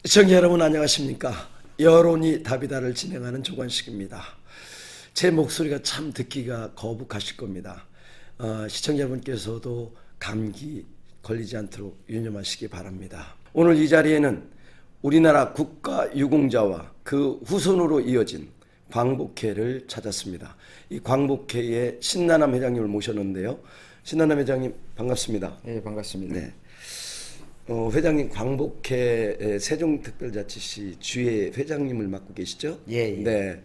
시청자 여러분 안녕하십니까? 여론이 답이다를 진행하는 조관식입니다. 제 목소리가 참 듣기가 거북하실 겁니다. 시청자분께서도 감기 걸리지 않도록 유념하시기 바랍니다. 오늘 이 자리에는 우리나라 국가유공자와 그 후손으로 이어진 광복회를 찾았습니다. 이 광복회의 신나남 회장님을 모셨는데요. 신나남 회장님 반갑습니다. 네, 반갑습니다. 네. 회장님 광복회 세종특별자치시 주회 회장님을 맡고 계시죠? 예, 예. 네.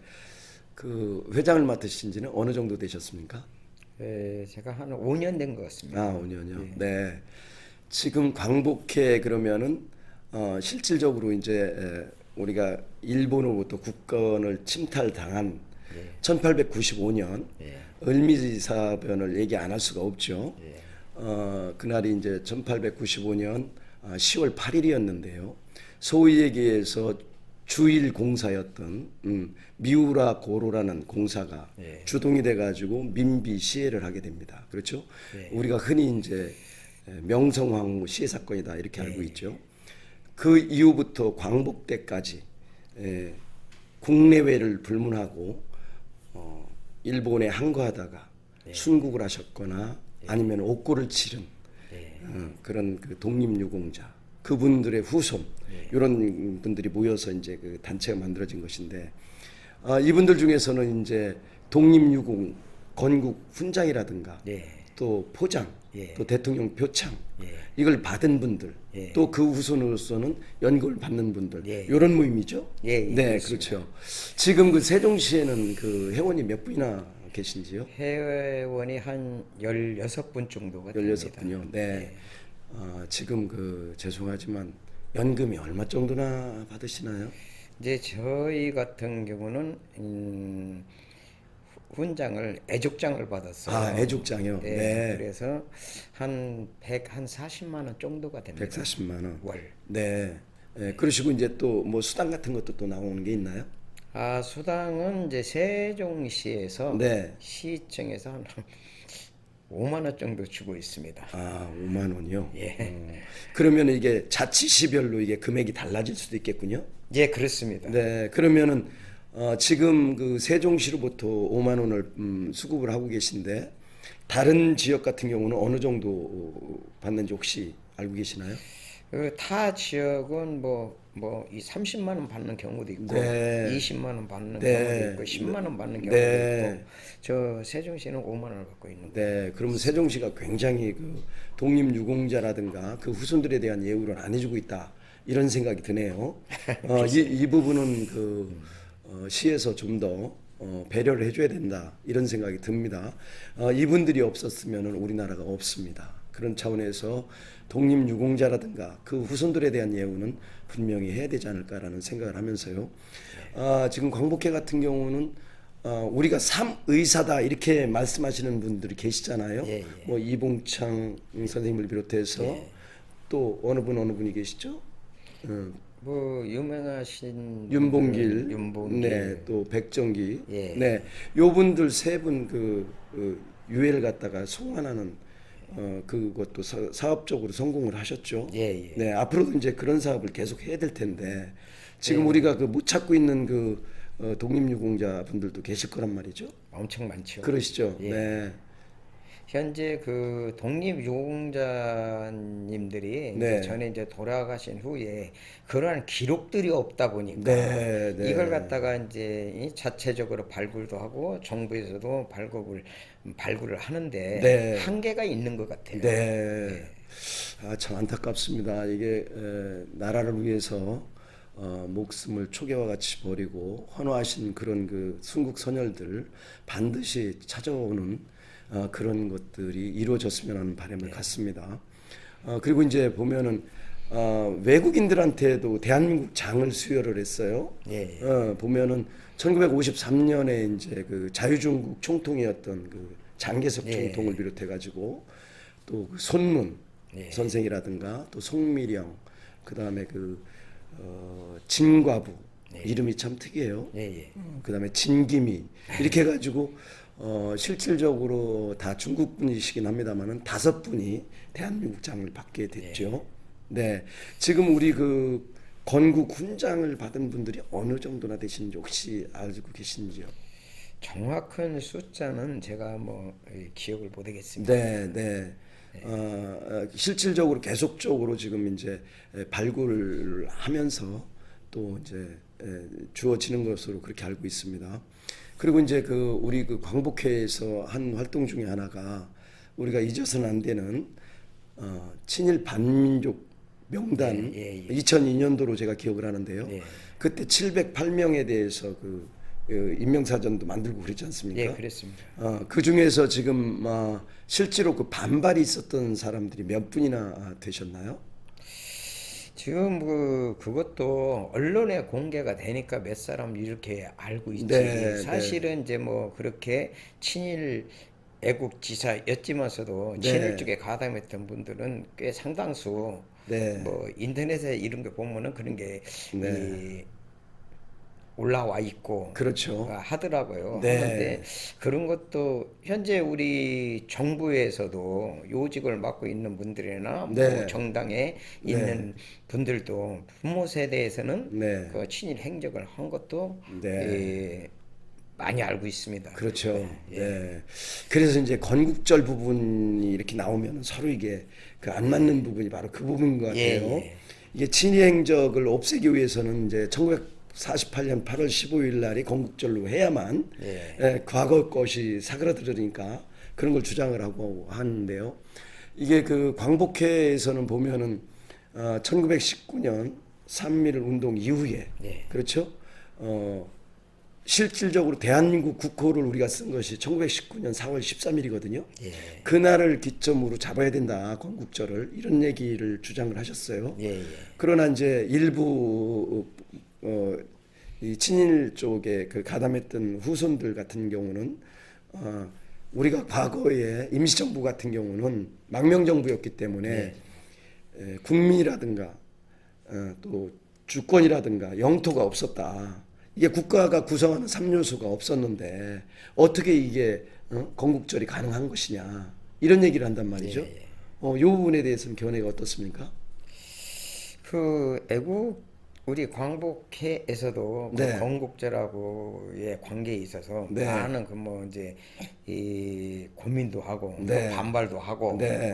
그 회장을 맡으신 지는 어느 정도 되셨습니까? 제가 한 5년 된 것 같습니다. 아, 5년이요. 예. 네. 지금 광복회 그러면은 실질적으로 이제 우리가 일본으로부터 국권을 침탈당한 1895년 예. 을미사변을 얘기 안 할 수가 없죠. 예. 그날이 이제 1895년 10월 8일이었는데요. 소위 얘기해서 주일 공사였던 미우라 고로라는 공사가 예. 주동이 돼가지고 민비 시해를 하게 됩니다. 그렇죠? 예. 우리가 흔히 이제 명성황후 시해 사건이다 이렇게 알고 있죠. 그 이후부터 광복 때까지 국내외를 불문하고 일본에 항거하다가 순국을 하셨거나 아니면 옥고를 치른 그런 그 독립유공자 그분들의 후손 이런 분들이 모여서 이제 그 단체가 만들어진 것인데 이분들 중에서는 이제 독립유공 건국 훈장이라든가 또 포장 또 대통령 표창 이걸 받은 분들 또 그 후손으로서는 연골 받는 분들 이런 모임이죠. 네, 그렇죠. 지금 그 세종시에는 그 회원이 몇 분이나 계신지요? 회원이 한 16분 정도가 됩니다. 16분요. 네. 지금 그 죄송하지만 연금이 얼마 정도나 받으시나요? 이제 저희 같은 경우는 훈장을 애족장을 받았어요. 아, 애족장이요. 네. 그래서 한 40만 원 정도가 됩니다. 140만 원. 월. 네. 네. 그러시고 이제 또 뭐 수당 같은 것도 또 나오는 게 있나요? 수당은 이제 세종시에서 네. 시청에서 한 5만 원 정도 주고 있습니다. 아, 5만 원이요? 예. 그러면 이게 자치시별로 이게 금액이 달라질 수도 있겠군요? 예, 그렇습니다. 네. 그러면은 지금 그 세종시로부터 5만 원을 수급을 하고 계신데 다른 지역 같은 경우는 어느 정도 받는지 혹시 알고 계시나요? 타 지역은 이 30만 원 받는 경우도 있고, 네. 20만 원 받는 네. 경우도 있고, 10만 원 받는 경우도 네. 있고, 저 세종시는 5만 원을 받고 있는 거예요. 네, 그러면 세종시가 굉장히 그 독립유공자라든가 그 후손들에 대한 예우를 안 해주고 있다 이런 생각이 드네요. 이 부분은 그 시에서 좀 더 배려를 해줘야 된다 이런 생각이 듭니다. 이분들이 없었으면 우리나라가 없습니다. 그런 차원에서 독립유공자라든가 그 후손들에 대한 예우는 분명히 해야 되지 않을까라는 생각을 하면서요. 지금 광복회 같은 경우는 우리가 삼의사다 이렇게 말씀하시는 분들이 계시잖아요. 예. 뭐 이봉창 선생님을 비롯해서 또 어느 분이 계시죠? 유명하신 윤봉길, 윤봉길. 네, 또 백정기, 예. 네, 요 분들 세 분 유해를 갖다가 송환하는 그것도 사업적으로 성공을 하셨죠. 예. 네, 앞으로도 이제 그런 사업을 계속 해야 될 텐데 지금 우리가 그 못 찾고 있는 그 독립유공자 분들도 계실 거란 말이죠. 엄청 많죠. 그러시죠. 예. 네. 현재 그 독립유공자님들이 네. 전에 이제 돌아가신 후에 그러한 기록들이 없다 보니까 네. 이걸 갖다가 이제 자체적으로 발굴도 하고 정부에서도 발굴을 하는데 네. 한계가 있는 것 같아요. 네. 참 안타깝습니다. 이게 나라를 위해서 목숨을 초계와 같이 버리고 헌화하신 그런 그 순국 선열들 반드시 찾아오는 그런 것들이 이루어졌으면 하는 바람을 갖습니다. 그리고 이제 보면은 외국인들한테도 대한민국 장을 수여를 했어요. 보면은 1953년에 이제 그 자유중국 총통이었던 그 장개석 총통을 비롯해 가지고 또 그 손문 선생이라든가 또 송미령 그다음에 진과부 이름이 참 특이해요. 그다음에 진기미 이렇게 해가지고 실질적으로 다 중국 분이시긴 합니다만은 5분이 대한민국 장을 받게 됐죠. 네, 지금 우리 건국 훈장을 받은 분들이 어느 정도나 되시는지 혹시 알고 계신지요? 정확한 숫자는 제가 뭐 기억을 못 하겠습니다. 네, 네. 실질적으로 계속적으로 지금 이제 발굴을 하면서 또 이제 주어지는 것으로 그렇게 알고 있습니다. 그리고 이제 그 우리 그 광복회에서 한 활동 중에 하나가 우리가 잊어서는 안 되는 친일 반민족 명단 2002년도로 제가 기억을 하는데요. 그때 708명에 대해서 그 인명사전도 만들고 그랬지 않습니까? 예, 그랬습니다. 그 중에서 지금 실제로 그 반발이 있었던 사람들이 몇 분이나 되셨나요? 지금 그것도 언론에 공개가 되니까 몇 사람 이렇게 알고 있지. 네, 사실은 이제 뭐 그렇게 친일 애국지사였지만서도 네. 친일 쪽에 가담했던 분들은 꽤 상당수 네. 뭐 인터넷에 이런 거 보면은 그런 게 네. 이 올라와 있고 그렇죠. 하더라고요. 네. 하는데 그런 것도 현재 우리 정부에서도 요직을 맡고 있는 분들이나 네. 뭐 정당에 있는 분들도 부모 세대에서는 네. 그 친일 행적을 한 것도 네. 많이 알고 있습니다. 그렇죠. 네. 그래서 이제 건국절 부분이 이렇게 나오면 서로 이게 그 안 맞는 부분이 바로 그 부분인 것 같아요. 예. 이게 친일 행적을 없애기 위해서는 이제 1948년 8월 15일 날이 건국절로 해야만 과거 것이 사그라들으니까 그런 걸 주장을 하고 하는데요. 이게 그 광복회에서는 보면은 1919년 3.1 운동 이후에 그렇죠. 실질적으로 대한민국 국호를 우리가 쓴 것이 1919년 4월 13일이거든요. 그날을 기점으로 잡아야 된다, 건국절을. 이런 얘기를 주장을 하셨어요. 그러나 이제 일부 이 친일 쪽에 그 가담했던 후손들 같은 경우는 우리가 과거에 임시정부 같은 경우는 망명정부였기 때문에 국민이라든가 또 주권이라든가 영토가 없었다. 이게 국가가 구성하는 3요소가 없었는데 어떻게 이게 건국절이 가능한 것이냐 이런 얘기를 한단 말이죠. 이 부분에 대해서는 견해가 어떻습니까? 그 애국 우리 광복회에서도 네. 그 건국절하고의 관계에 있어서 네. 많은 그 뭐 이제 이 고민도 하고 네. 또 반발도 하고 네.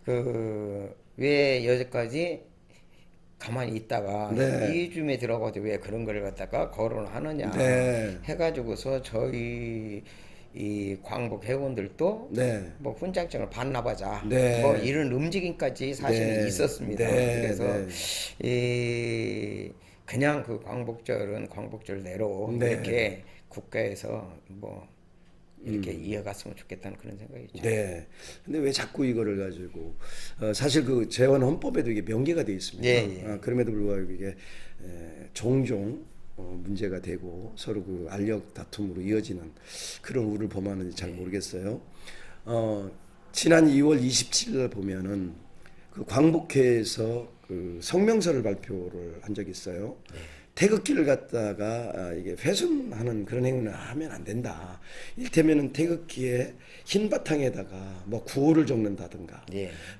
그 왜 여기까지 가만히 있다가 네. 이쯤에 들어가지고 왜 그런 걸 갖다가 거론하느냐 네. 해가지고서 저희 이 광복 회원들도 네. 뭐 훈장증을 반납하자 네. 뭐 이런 움직임까지 사실은 네. 있었습니다. 네. 그래서 이 그냥 그 광복절은 광복절대로 네. 이렇게 국가에서 뭐 이렇게 이어갔으면 좋겠다는 그런 생각이죠. 네. 근데 왜 자꾸 이거를 가지고 사실 그 재원 헌법에도 이게 명기가 되어 있습니다. 그럼에도 불구하고 이게 종종 문제가 되고 서로 그 알력 다툼으로 이어지는 그런 우를 범하는지 잘 모르겠어요. 지난 2월 27일 날 보면은 그 광복회에서 그 성명서를 발표를 한 적이 있어요. 태극기를 갖다가 이게 훼손하는 그런 행위는 하면 안 된다. 일테면은 태극기에 흰 바탕에다가 뭐 구호를 적는다든가,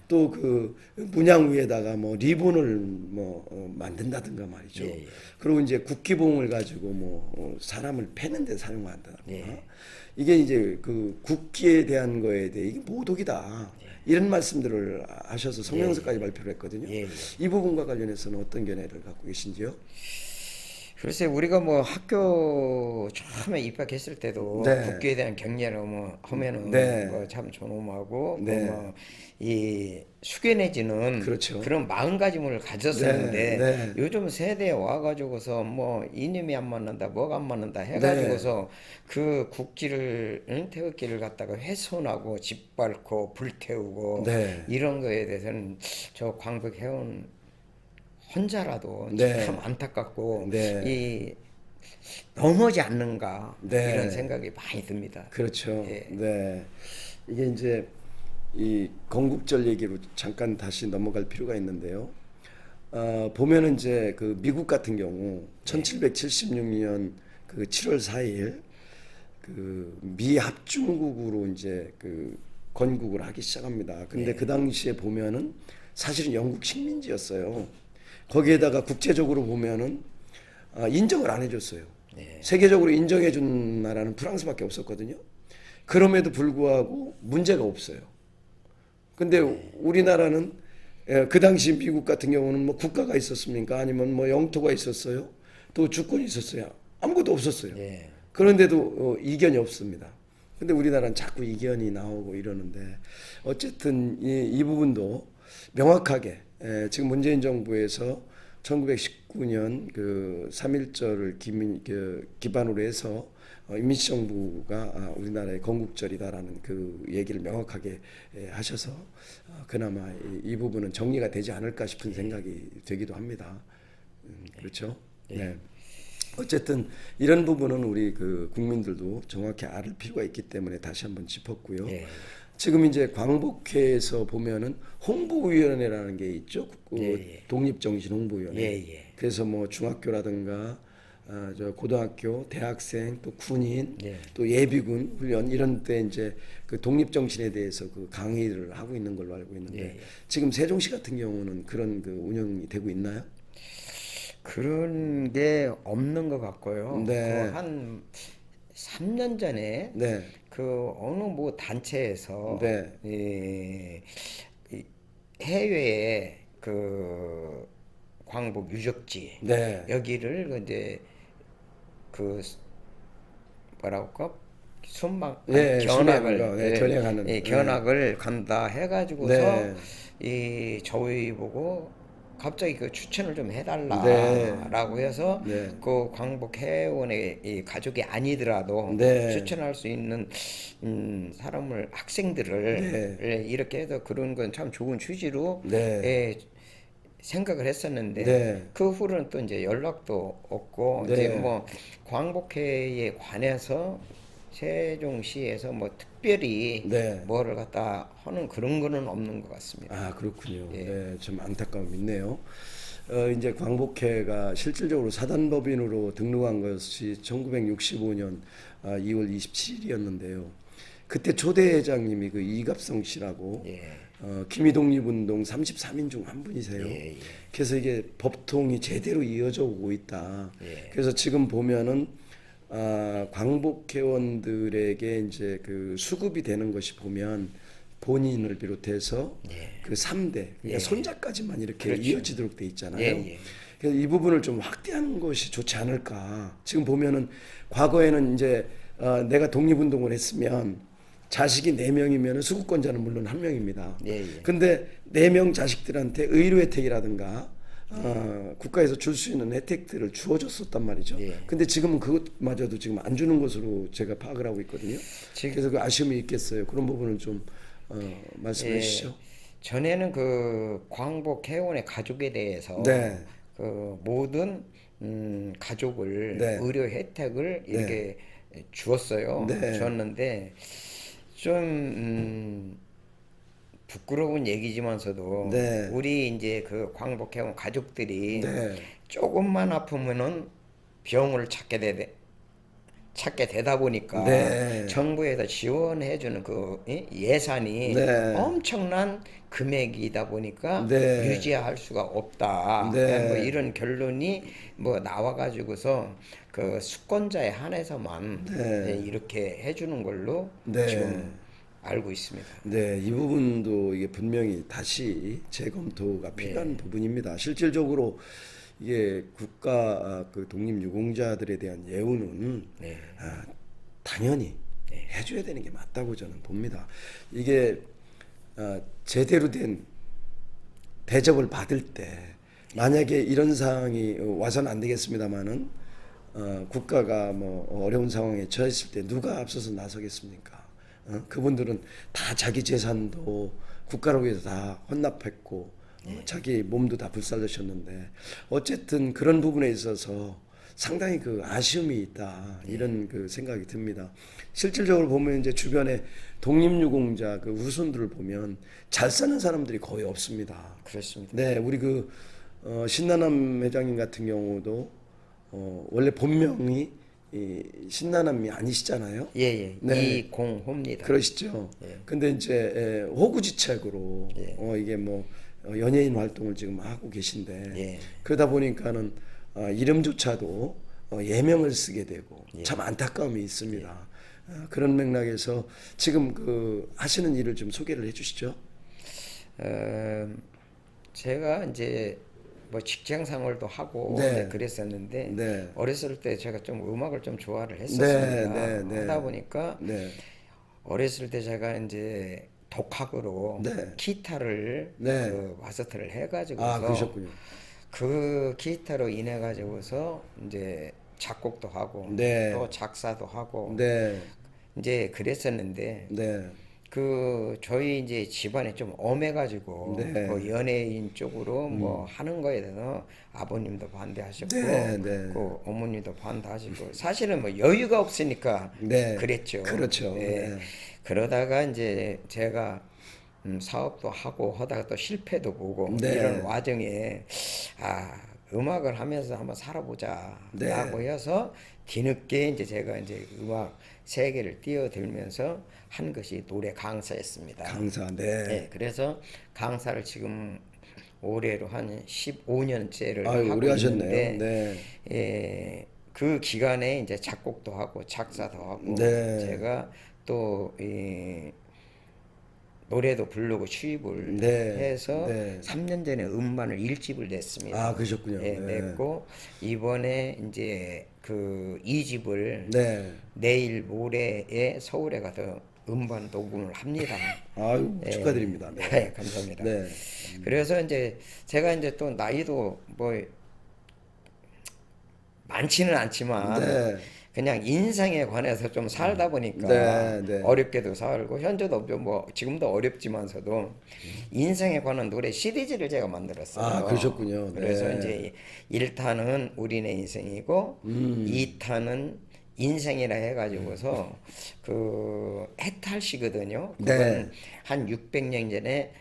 또 그 문양 위에다가 뭐 리본을 뭐 만든다든가 말이죠. 그리고 이제 국기봉을 가지고 뭐 사람을 패는데 사용한다든가. 이게 이제 그 국기에 대한 거에 대해 이게 모독이다. 이런 말씀들을 하셔서 성명서까지 발표를 했거든요. 이 부분과 관련해서는 어떤 견해를 갖고 계신지요? 글쎄 우리가 뭐 학교 처음에 입학했을 때도 국기에 대한 경례를 뭐 하면은 뭐 참 존엄하고 뭐 이 숙연해지는 그렇죠. 그런 마음가짐을 가졌었는데 요즘 세대에 와가지고서 뭐 이념이 안 맞는다 뭐가 안 맞는다 해가지고서 그 국기를 태극기를 갖다가 훼손하고 짓밟고 불태우고 이런 거에 대해서는 저 광복 회원 혼자라도 참 안타깝고 이 넘어지 않는가 이런 생각이 많이 듭니다. 그렇죠. 네. 이게 이제 이 건국절 얘기로 잠깐 다시 넘어갈 필요가 있는데요. 보면은 이제 그 미국 같은 경우 1776년 그 7월 4일 그 미 합중국으로 이제 그 건국을 하기 시작합니다. 근데 그 당시에 보면은 사실은 영국 식민지였어요. 거기에다가 국제적으로 보면은 인정을 안 해줬어요. 네. 세계적으로 인정해준 나라는 프랑스밖에 없었거든요. 그럼에도 불구하고 문제가 없어요. 근데 우리나라는 그 당시 미국 같은 경우는 뭐 국가가 있었습니까? 아니면 뭐 영토가 있었어요? 또 주권이 있었어요? 아무것도 없었어요. 네. 그런데도 이견이 없습니다. 근데 우리나라는 자꾸 이견이 나오고 이러는데 어쨌든 이 부분도 명확하게 지금 문재인 정부에서 1919년 그 3.1절을 기반으로 해서 임시정부가 우리나라의 건국절이다라는 그 얘기를 명확하게 하셔서 그나마 이 부분은 정리가 되지 않을까 싶은 생각이 되기도 합니다. 그렇죠? 네. 어쨌든 이런 부분은 우리 그 국민들도 정확히 알을 필요가 있기 때문에 다시 한번 짚었고요. 예. 지금 이제 광복회에서 보면은 홍보위원회라는 게 있죠. 독립정신 홍보위원회. 예. 그래서 뭐 중학교라든가 저 고등학교, 대학생, 또 군인, 또 예비군 훈련 이런 때 이제 그 독립정신에 대해서 그 강의를 하고 있는 걸로 알고 있는데 지금 세종시 같은 경우는 그런 그 운영이 되고 있나요? 그런 게 없는 것 같고요. 네. 한 3년 전에 네. 그 어느 뭐 단체에서 네. 이 해외에 그 광복 유적지 네. 여기를 이제 그 뭐라고 할까 순방 견학을 견학하는 견학을 간다 해가지고서 네. 이 저희 보고 갑자기 그 추천을 좀 해달라라고 네. 해서 네. 그 광복 해원의 이 가족이 아니더라도 네. 추천할 수 있는 사람을 학생들을 네. 이렇게 해서 그런 건 참 좋은 취지로 네. 생각을 했었는데 네. 그 후로는 또 이제 연락도 없고 네. 이제 뭐 광복회에 관해서 세종시에서 뭐 특별히 네. 뭐를 갖다 하는 그런 거는 없는 것 같습니다. 아, 그렇군요. 예. 네, 좀 안타까움이 있네요. 이제 광복회가 실질적으로 사단법인으로 등록한 것이 1965년 2월 27일이었는데요. 그때 초대 회장님이 그 이갑성 씨라고 기미독립운동 33인 중 한 분이세요. 그래서 이게 법통이 제대로 이어져 오고 있다. 그래서 지금 보면은 광복회원들에게 이제 그 수급이 되는 것이 보면 본인을 비롯해서 그 3대 그러니까 손자까지만 이렇게 그렇죠. 이어지도록 돼 있잖아요. 그래서 이 부분을 좀 확대하는 것이 좋지 않을까. 지금 보면은 과거에는 이제 내가 독립운동을 했으면 자식이 4명이면 수급권자는 물론 1명입니다. 근데 4명 자식들한테 의료 혜택이라든가 국가에서 줄 수 있는 혜택들을 주어줬었단 말이죠. 근데 지금은 그것마저도 지금 안 주는 것으로 제가 파악을 하고 있거든요. 그래서 그 아쉬움이 있겠어요. 그런 부분은 좀 말씀해 주시죠. 전에는 그 광복 회원의 가족에 대해서 그 모든 가족을 의료 혜택을 이렇게 주었어요. 주었는데 좀 부끄러운 얘기지만서도 우리 이제 그 광복 회원 가족들이 조금만 아프면은 병을 찾게 되다 보니까 정부에서 지원해주는 그 예산이 엄청난 금액이다 보니까 유지할 수가 없다. 뭐 이런 결론이 뭐 나와가지고서 그 수권자에 한해서만 이렇게 해주는 걸로 지금 알고 있습니다. 네, 이 부분도 이게 분명히 다시 재검토가 필요한 부분입니다. 실질적으로 이게 국가 그 독립유공자들에 대한 예우는 당연히 해줘야 되는 게 맞다고 저는 봅니다. 이게 제대로 된 대접을 받을 때 만약에 이런 상황이 와서는 안 되겠습니다만은 국가가 뭐 어려운 상황에 처했을 때 누가 앞서서 나서겠습니까? 그분들은 다 자기 재산도 국가를 위해서 다 헌납했고 자기 몸도 다 불살르셨는데 어쨌든 그런 부분에 있어서 상당히 그 아쉬움이 있다 이런 그 생각이 듭니다. 실질적으로 보면 이제 주변에 독립유공자 그 후손들을 보면 잘 사는 사람들이 거의 없습니다. 그렇습니다. 네, 우리 그 신나남 회장님 같은 경우도 원래 본명이 신나남이 아니시잖아요. 네. 이공호입니다. 그러시죠. 근데 이제 호구지책으로 이게 뭐 연예인 활동을 지금 하고 계신데 예. 그러다 보니까는 이름조차도 예명을 쓰게 되고 예. 참 안타까움이 있습니다. 그런 맥락에서 지금 그 하시는 일을 좀 소개를 해주시죠. 제가 이제 뭐 직장 생활도 하고 네. 네, 그랬었는데 네. 어렸을 때 제가 좀 음악을 좀 좋아를 네, 했었습니다. 네, 네. 하다 보니까 네. 어렸을 때 제가 이제 독학으로 네. 기타를 네. 그 마스터를 해가지고서 그러셨군요. 그 기타로 인해 가지고서 이제 작곡도 하고 네. 또 작사도 하고 네. 이제 그랬었는데 네. 그 저희 이제 집안이 좀 엄해가지고 네. 그 연예인 쪽으로 뭐 하는 거에 대해서 아버님도 반대하셨고 네, 네. 그 어머니도 반대하시고 사실은 뭐 여유가 없으니까 네. 그랬죠. 그렇죠. 예. 네. 그러다가 이제 제가 사업도 하고 하다가 또 실패도 보고 네. 이런 와중에 음악을 하면서 한번 살아보자 네. 라고 해서 뒤늦게 이제 제가 이제 음악 세계를 뛰어들면서 한 것이 노래 강사였습니다. 강사. 네. 네, 그래서 강사를 지금 올해로 한 15년째를 아유, 하고 오래 하셨네요. 있는데 네. 예, 그 기간에 이제 작곡도 하고 작사도 하고 네. 제가 또 노래도 부르고 취입을 네. 해서 네. 3년 전에 음반을 1집을 냈습니다. 그러셨군요. 예, 네. 냈고 이번에 이제 그 2집을 네. 내일 모레에 서울에 가서 음반 녹음을 합니다. 아유, 예. 축하드립니다. 네. 네, 감사합니다. 네. 그래서 이제 제가 이제 또 나이도 뭐 많지는 않지만 네. 그냥 인생에 관해서 좀 살다 보니까 네, 네. 어렵게도 살고 현재도 좀 뭐 지금도 어렵지만서도 인생에 관한 노래 시리즈를 제가 만들었어요. 그러셨군요. 네. 그래서 이제 1탄은 우리네 인생이고 2탄은 인생이라 해가지고서 그 해탈시거든요. 그건 네. 한 600년 전에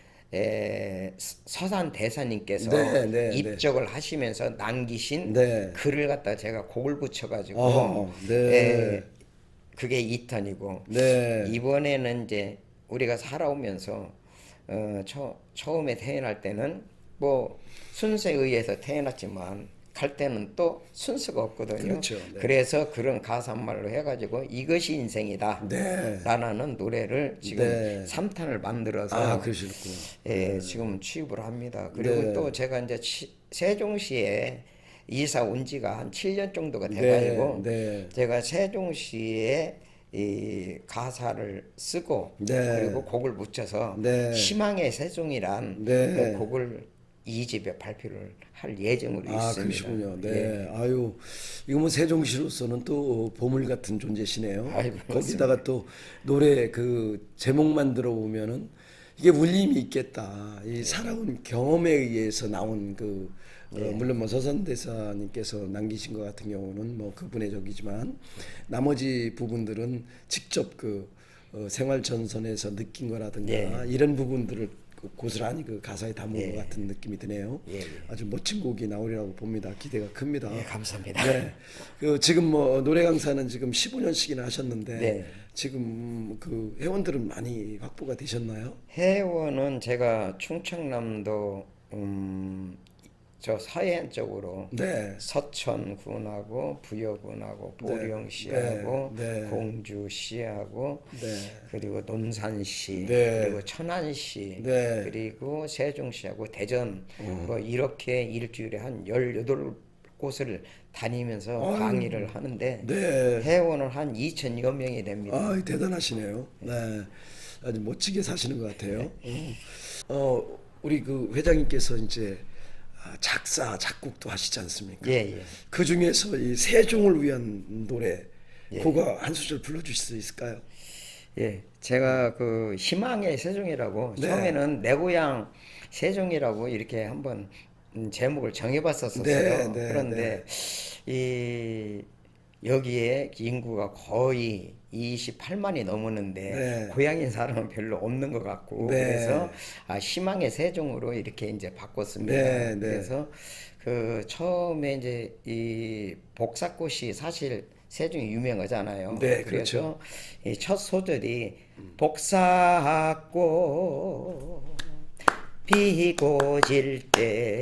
서산 대사님께서 네, 네, 입적을 하시면서 남기신 네. 글을 갖다 제가 곡을 붙여가지고 네. 그게 2탄이고 네. 이번에는 이제 우리가 살아오면서 처음에 태어날 때는 뭐 순서에 의해서 태어났지만 갈 때는 또 순서가 없거든요. 그렇죠. 네. 그래서 그런 가사말로 해가지고 이것이 인생이다 네. 라는 노래를 지금 네. 3탄을 만들어서 그러시군요. 예, 지금 취입을 합니다. 그리고 네. 또 제가 이제 세종시에 이사 온 지가 한 7년 정도가 돼가지고 네. 제가 세종시에 이 가사를 쓰고 네. 그리고 곡을 붙여서 네. 희망의 세종이란 네. 그 곡을 2집에 발표를 할 예정으로 있습니다. 그러시군요. 네. 예. 아유, 이거 뭐 세종시로서는 또 보물 같은 존재시네요. 아이고, 거기다가 또 노래 그 제목만 들어보면은 이게 울림이 있겠다. 이 살아온 경험에 의해서 나온 그 물론 뭐 서선대사님께서 남기신 것 같은 경우는 뭐 그분의 적이지만 나머지 부분들은 직접 그 생활 전선에서 느낀 거라든가 이런 부분들을 고스란히 그 가사에 담은 것 같은 느낌이 드네요. 아주 멋진 곡이 나오리라고 봅니다. 기대가 큽니다. 예, 감사합니다. 네. 그 지금 뭐 노래 강사는 지금 15년씩이나 하셨는데 네. 지금 그 회원들은 많이 확보가 되셨나요? 회원은 제가 충청남도 저 서해안 쪽으로 네. 서천군하고 부여군하고 보령시하고 네. 네. 공주시하고 네. 그리고 논산시 네. 그리고 천안시 네. 그리고 세종시하고 대전 뭐 이렇게 일주일에 한 18곳을 다니면서 강의를 하는데 네. 회원은 한 2,000여 명이 됩니다. 대단하시네요. 네. 아주 멋지게 사시는 것 같아요. 우리 그 회장님께서 이제 작사, 작곡도 하시지 않습니까? 예. 그 중에서 이 세종을 위한 노래, 그거 한 소절 불러주실 수 있을까요? 예, 제가 그 희망의 세종이라고 네. 처음에는 내 고향 세종이라고 이렇게 한번 제목을 정해봤었어요. 네, 그런데 이 여기에 인구가 거의 28만이 넘었는데 고향인 사람은 별로 없는 것 같고 그래서 희망의 세종으로 이렇게 이제 바꿨습니다. 그래서 그 처음에 이제 이 복사꽃이 사실 세종이 유명하잖아요. 네, 그래서 그렇죠. 이 첫 소절이 복사꽃 비고 질 때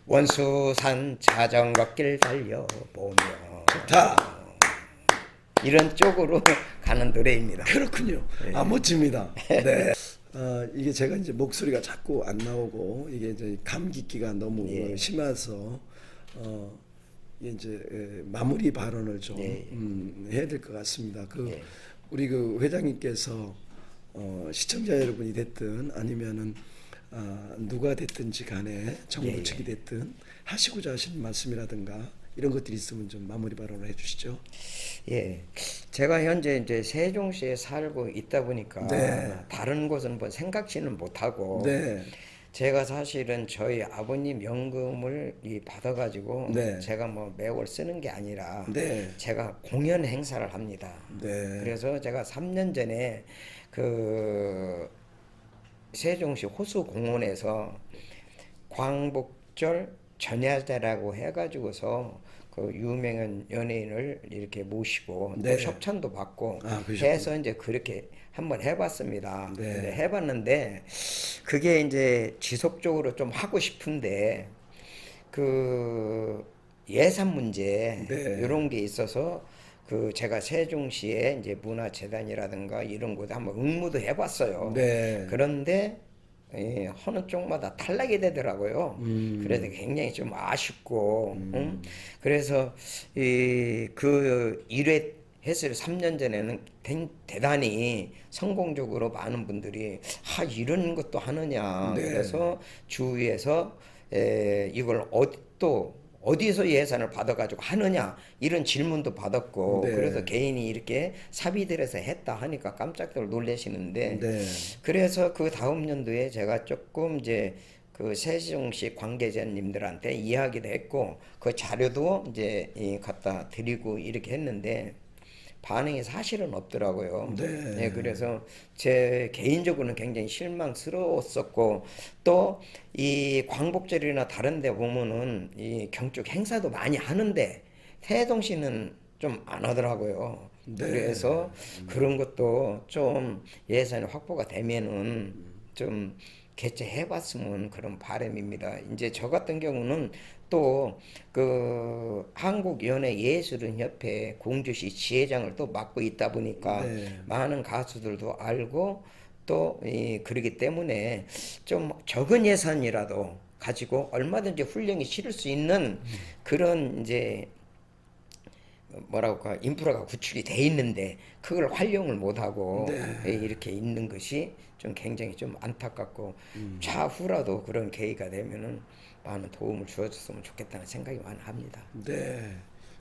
원수산 자전거길 달려보며 다 이런 쪽으로 가는 노래입니다. 그렇군요. 아 멋집니다. 네. 이게 제가 이제 목소리가 자꾸 안 나오고 이게 이제 감기기가 너무 심해서 이게 이제 마무리 발언을 좀 해야 될 것 같습니다. 우리 그 회장님께서 시청자 여러분이 됐든 아니면은 누가 됐든지 간에 정부 측이 됐든 하시고자 하시는 말씀이라든가 이런 것들이 있으면 좀 마무리 발언을 해주시죠. 예, 제가 현재 이제 세종시에 살고 있다 보니까 다른 곳은 뭐 생각지는 못하고 제가 사실은 저희 아버님 연금을 받아가지고 제가 뭐 매월 쓰는 게 아니라 제가 공연 행사를 합니다. 그래서 제가 3년 전에 그 세종시 호수공원에서 광복절 전야제라고 해가지고서 그 유명한 연예인을 이렇게 모시고 또 협찬도 받고 해서 이제 그렇게 한번 해봤습니다. 근데 해봤는데 그게 이제 지속적으로 좀 하고 싶은데 그 예산 문제 이런 게 있어서 그 제가 세종시에 이제 문화재단이라든가 이런 곳에 한번 응모도 해봤어요. 그런데 하는 쪽마다 탈락이 되더라고요. 그래서 굉장히 좀 아쉽고, 그래서 그 1회 했을 3년 전에는 대단히 성공적으로 많은 분들이 이런 것도 하느냐. 그래서 주위에서 이걸 또 어디서 예산을 받아가지고 하느냐 이런 질문도 받았고 그래서 개인이 이렇게 사비들에서 했다 하니까 깜짝들 놀라시는데 그래서 그 다음 연도에 제가 조금 이제 그 세종시 관계자님들한테 이야기도 했고 그 자료도 이제 갖다 드리고 이렇게 했는데 반응이 사실은 없더라고요. 그래서 제 개인적으로는 굉장히 실망스러웠었고 또 이 광복절이나 다른 데 보면은 이 경축 행사도 많이 하는데 세종시는 좀 안 하더라고요. 그래서 그런 것도 좀 예산이 확보가 되면은 좀 개최해봤으면 그런 바람입니다. 이제 저 같은 경우는 또 그 한국연예예술인협회 공주시 지회장을 또 맡고 있다 보니까 많은 가수들도 알고 또 그러기 때문에 좀 적은 예산이라도 가지고 얼마든지 훌륭히 실을 수 있는 그런 이제 뭐랄까 인프라가 구축이 돼 있는데 그걸 활용을 못하고 이렇게 있는 것이 좀 굉장히 좀 안타깝고 차후라도 그런 계기가 되면은 많은 도움을 주어줬으면 좋겠다는 생각이 많이 합니다.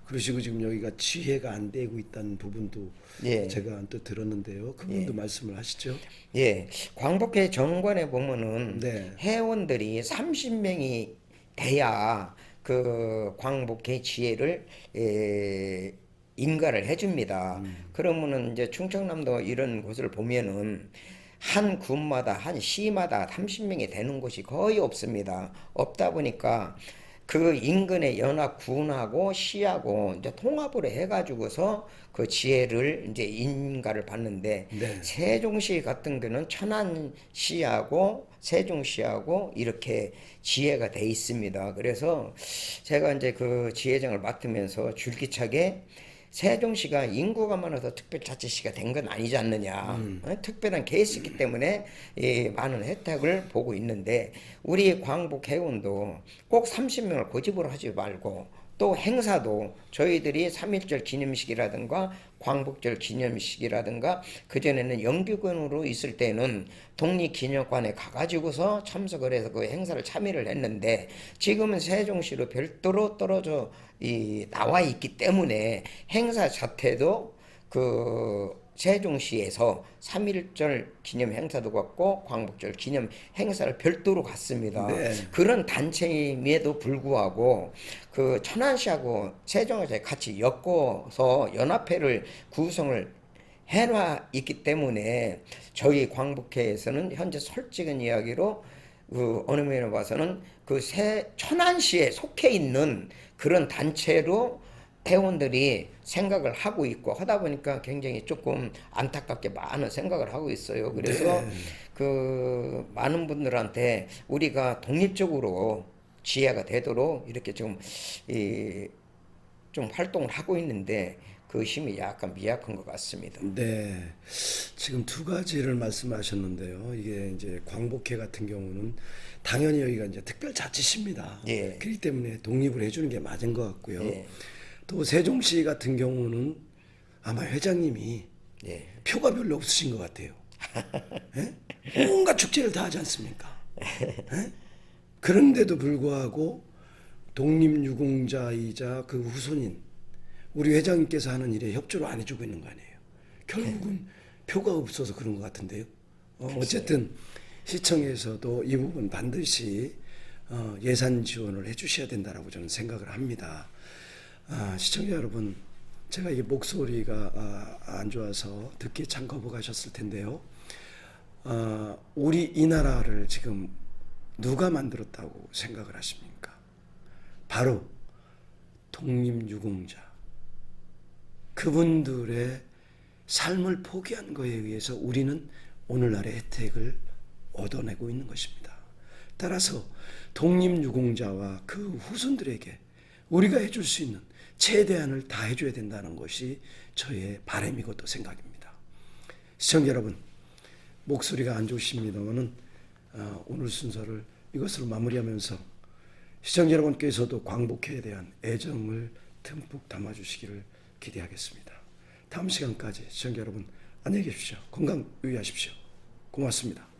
그러시고 지금 여기가 지혜가 안 되고 있다는 부분도 제가 언뜻 들었는데요. 그 부분도 말씀을 하시죠. 광복회 정관에 보면은 회원들이 30명이 돼야 그 광복회 지혜를 인가를 해줍니다. 그러면은 이제 충청남도 이런 곳을 보면은 한 군마다 한 시마다 30명이 되는 곳이 거의 없습니다. 없다 보니까 그 인근의 연합군하고 시하고 이제 통합을 해가지고서 그 지혜를 이제 인가를 받는데 세종시 같은 경우는 천안시하고 세종시하고 이렇게 지혜가 돼 있습니다. 그래서 제가 이제 그 지혜장을 맡으면서 줄기차게 세종시가 인구가 많아서 특별자치시가 된 건 아니지 않느냐. 특별한 케이스이기 때문에 많은 혜택을 보고 있는데 우리 광복 회원도 꼭 30명을 고집으로 하지 말고 또 행사도 저희들이 3.1절 기념식이라든가 광복절 기념식이라든가 그전에는 영규군으로 있을 때는 독립기념관에 가가지고서 참석을 해서 그 행사를 참여를 했는데 지금은 세종시로 별도로 떨어져 나와 있기 때문에 행사 자체도 그 세종시에서 3.1절 기념 행사도 갖고 광복절 기념 행사를 별도로 갖습니다. 그런 단체임에도 불구하고 그 천안시하고 세종시 같이 엮어서 연합회를 구성을 해놔 있기 때문에 저희 광복회에서는 현재 솔직한 이야기로 그 어느 면에 봐서는 그 천안시에 속해 있는 그런 단체로 회원들이 생각을 하고 있고 하다 보니까 굉장히 조금 안타깝게 많은 생각을 하고 있어요. 그래서 그 많은 분들한테 우리가 독립적으로 지혜가 되도록 이렇게 좀 활동을 하고 있는데 그 힘이 약간 미약한 것 같습니다. 네. 지금 두 가지를 말씀하셨는데요. 이게 이제 광복회 같은 경우는 당연히 여기가 이제 특별자치시입니다. 예. 그렇기 때문에 독립을 해주는 게 맞은 것 같고요. 예. 또 세종시 같은 경우는 아마 회장님이 예. 표가 별로 없으신 것 같아요. 예? 온갖 축제를 다 하지 않습니까? 예? 그런데도 불구하고 독립유공자이자 그 후손인 우리 회장님께서 하는 일에 협조를 안 해주고 있는 거 아니에요. 결국은 표가 없어서 그런 것 같은데요. 어쨌든 시청에서도 이 부분 반드시 예산 지원을 해주셔야 된다라고 저는 생각을 합니다. 시청자 여러분, 제가 이게 목소리가 안 좋아서 듣기 참 거부가셨을 텐데요. 우리 이 나라를 지금 누가 만들었다고 생각을 하십니까? 바로 독립유공자. 그분들의 삶을 포기한 것에 의해서 우리는 오늘날의 혜택을 얻어내고 있는 것입니다. 따라서 독립유공자와 그 후손들에게 우리가 해줄 수 있는 최대한을 다 해줘야 된다는 것이 저의 바람이고 또 생각입니다. 시청자 여러분, 목소리가 안 좋으십니다만은 오늘 순서를 이것으로 마무리하면서 시청자 여러분께서도 광복회에 대한 애정을 듬뿍 담아주시기를 기대하겠습니다. 다음 시간까지 시청자 여러분 안녕히 계십시오. 건강 유의하십시오. 고맙습니다.